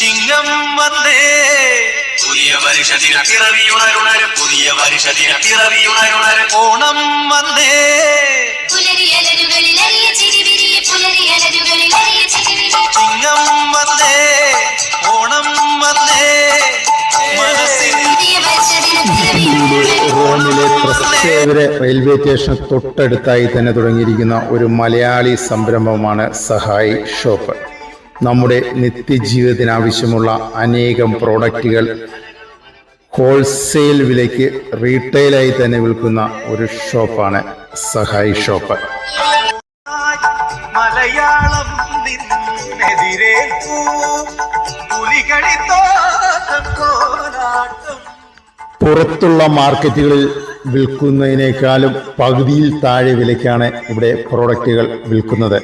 ചിങ്ങം വന്നേ പുതിയ വർഷത്തിനപ്പിറവിയുണരുണര് പുതിയ വർഷത്തിനപ്പിറവിയുണരുണര് ഓണം വന്നേ ചിങ്ങം വന്നേ ഓണം വന്നേ റോമിലെ പ്രത്യേക റെയിൽവേ സ്റ്റേഷൻ തൊട്ടടുത്തായി തന്നെ തുടങ്ങിയിരിക്കുന്ന ഒരു മലയാളി സംരംഭമാണ് സഹായി ഷോപ്പ്. നമ്മുടെ നിത്യജീവിതത്തിന് ആവശ്യമുള്ള അനേകം പ്രോഡക്റ്റുകൾ ഹോൾസെയിൽ വിലയ്ക്ക് റീറ്റെയിലായി തന്നെ വിൽക്കുന്ന ഒരു ഷോപ്പാണ് സഹായി ഷോപ്പ്. മലയാളം പുറത്തുള്ള മാർക്കറ്റുകളിൽ വിൽക്കുന്നതിനേക്കാളും പകുതിയിൽ താഴെ വിലയ്ക്കാണ് ഇവിടെ പ്രോഡക്റ്റുകൾ വിൽക്കുന്നത്.